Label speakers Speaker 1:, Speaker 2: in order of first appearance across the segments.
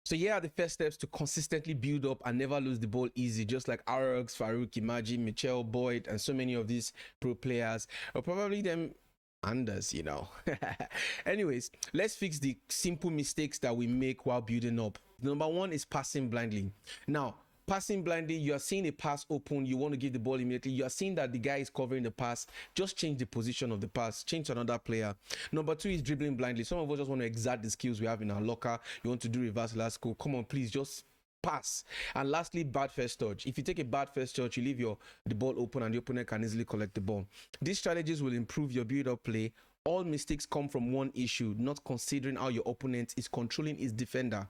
Speaker 1: So here are the first steps to consistently build up and never lose the ball easy, just like Arrox, Farouk, Imaji, Michel, Boyd, and so many of these pro players, or probably them unders, you know. Anyways, let's fix the simple mistakes that we make while building up. Number one is passing blindly. Now, passing blindly, you are seeing a pass open, you want to give the ball immediately, you are seeing that the guy is covering the pass, just change the position of the pass, change to another player. Number two is dribbling blindly. Some of us just want to exert the skills we have in our locker. You want to do reverse last goal, come on, please just pass. And lastly, bad first touch. If you take a bad first touch, you leave the ball open and the opponent can easily collect the ball. These strategies will improve your build-up play. All mistakes come from one issue, not considering how your opponent is controlling his defender.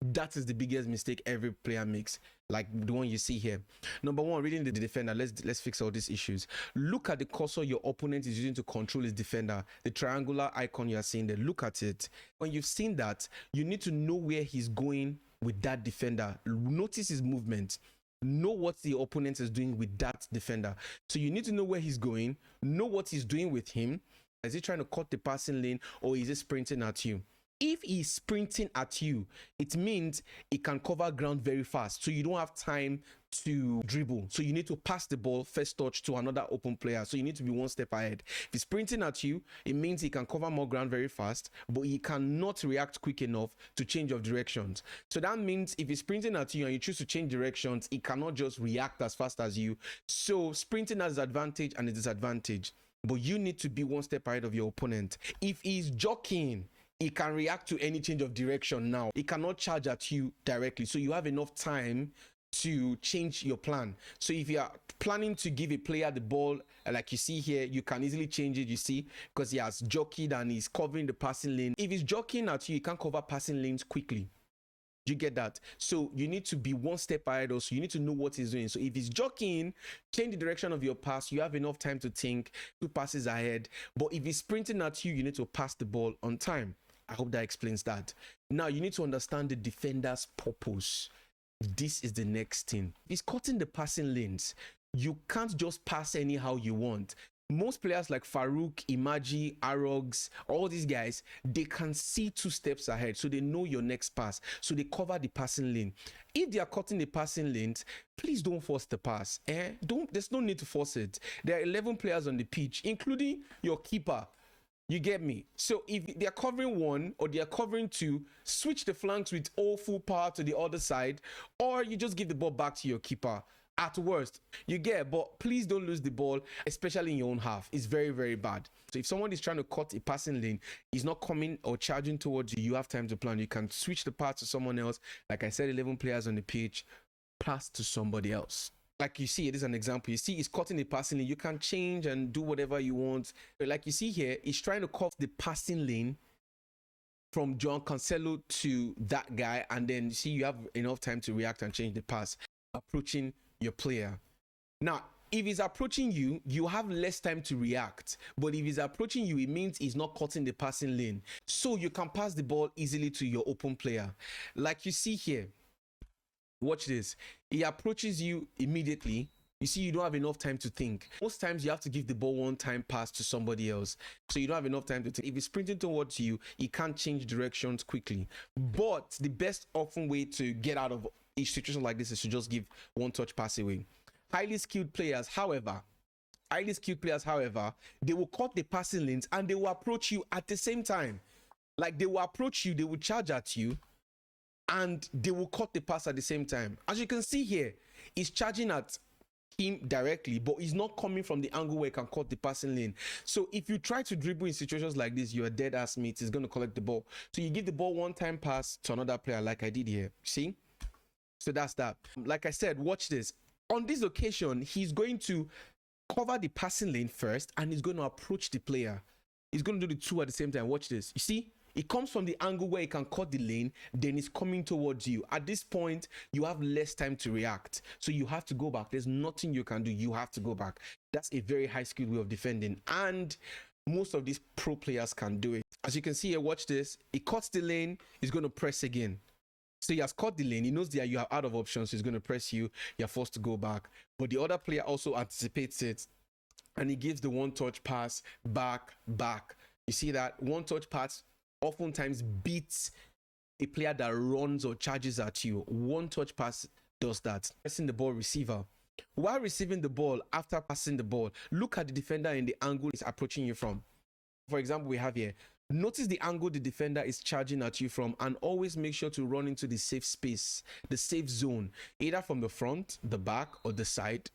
Speaker 1: That is the biggest mistake every player makes, like the one you see here. Number one, reading the defender. Let's fix all these issues. Look at the cursor your opponent is using to control his defender. The triangular icon you are seeing there. Look at it. When you've seen that, you need to know where he's going with that defender. Notice his movement. Know what the opponent is doing with that defender. So you need to know where he's going, know what he's doing with him. Is he trying to cut the passing lane, or is he sprinting at you? If he's sprinting at you, it means he can cover ground very fast, so you don't have time to dribble. So you need to pass the ball first touch to another open player. So you need to be one step ahead. If he's sprinting at you, it means he can cover more ground very fast, but he cannot react quick enough to change of directions. So that means if he's sprinting at you and you choose to change directions, he cannot just react as fast as you. So sprinting has advantage and a disadvantage, but you need to be one step ahead of your opponent. If he's jockeying, he can react to any change of direction now. He cannot charge at you directly. So you have enough time to change your plan. So if you are planning to give a player the ball, like you see here, you can easily change it, you see, because he has jockeyed and he's covering the passing lane. If he's jockeying at you, he can't cover passing lanes quickly. You get that? So you need to be one step ahead also. You need to know what he's doing. So if he's jockeying, change the direction of your pass. You have enough time to think, 2 passes ahead. But if he's sprinting at you, you need to pass the ball on time. I hope that explains that. Now you need to understand the defender's purpose. This is the next thing. He's cutting the passing lanes. You can't just pass anyhow you want. Most players like Farouk, Imaji, Arogs, all these guys, they can see 2 steps ahead, so they know your next pass, so they cover the passing lane. If they are cutting the passing lanes, please don't force the pass. There's no need to force it. There are 11 players on the pitch, including your keeper. You get me? So if they are covering 1 or they are covering 2, switch the flanks with all full power to the other side, or you just give the ball back to your keeper. At worst, you get, but please don't lose the ball, especially in your own half. It's very, very bad. So if someone is trying to cut a passing lane, he's not coming or charging towards you, you have time to plan. You can switch the pass to someone else. Like I said, 11 players on the pitch, pass to somebody else. Like you see, it is an example. You see, he's cutting the passing lane. You can change and do whatever you want. But like you see here, he's trying to cut the passing lane from John Cancelo to that guy. And then you see, you have enough time to react and change the pass, approaching your player. Now, if he's approaching you, you have less time to react. But if he's approaching you, it means he's not cutting the passing lane. So you can pass the ball easily to your open player. Like you see here, watch this. He approaches you immediately. You see, you don't have enough time to think. Most times you have to give the ball one time pass to somebody else. So you don't have enough time to think. If he's sprinting towards you, he can't change directions quickly. But the best often way to get out of each situation like this is to just give one touch pass away. Highly skilled players, however, they will cut the passing lanes and they will approach you at the same time. Like they will approach you, they will charge at you, and they will cut the pass at the same time. As you can see here, he's charging at him directly, but he's not coming from the angle where he can cut the passing lane. So if you try to dribble in situations like this, you're a dead ass mate. He's going to collect the ball. So you give the ball one time pass to another player like I did here. See? So that's that. Like I said, watch this. On this occasion, he's going to cover the passing lane first and he's going to approach the player. He's going to do the 2 at the same time. Watch this. You see? It comes from the angle where he can cut the lane, then it's coming towards you. At this point, you have less time to react. So you have to go back. There's nothing you can do. You have to go back. That's a very high skilled way of defending. And most of these pro players can do it. As you can see here, watch this. He cuts the lane. He's going to press again. So he has cut the lane. He knows that you are out of options. So he's going to press you. You're forced to go back. But the other player also anticipates it. And he gives the one-touch pass back. You see that? One-touch pass oftentimes beats a player that runs or charges at you. One touch pass does that. Pressing the ball receiver. While receiving the ball, after passing the ball, look at the defender in the angle is approaching you from. For example, we have here, notice the angle the defender is charging at you from, and always make sure to run into the safe space, the safe zone, either from the front, the back, or the side,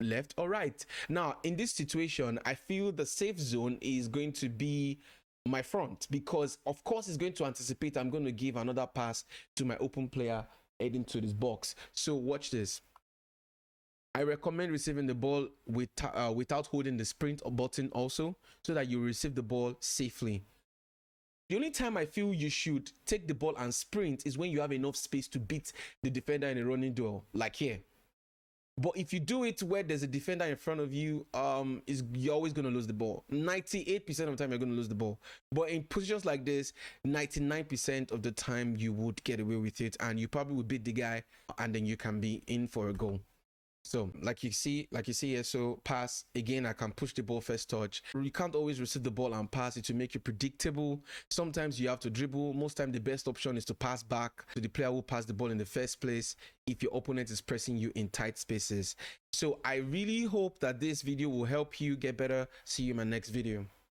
Speaker 1: left or right. Now, in this situation, I feel the safe zone is going to be my front, because of course it's going to anticipate I'm going to give another pass to my open player heading to this box. So watch this. I recommend receiving the ball without holding the sprint button also, so that you receive the ball safely. The only time I feel you should take the ball and sprint is when you have enough space to beat the defender in a running duel, like here. But if you do it where there's a defender in front of you, you're always going to lose the ball. 98% of the time you're going to lose the ball. But in positions like this, 99% of the time you would get away with it, and you probably would beat the guy, and then you can be in for a goal. So like you see here, so pass again, I can push the ball first touch. You can't always receive the ball and pass it to make it predictable. Sometimes you have to dribble. Most time the best option is to pass back to the player who passed the ball in the first place if your opponent is pressing you in tight spaces. So I really hope that this video will help you get better. See you in my next video.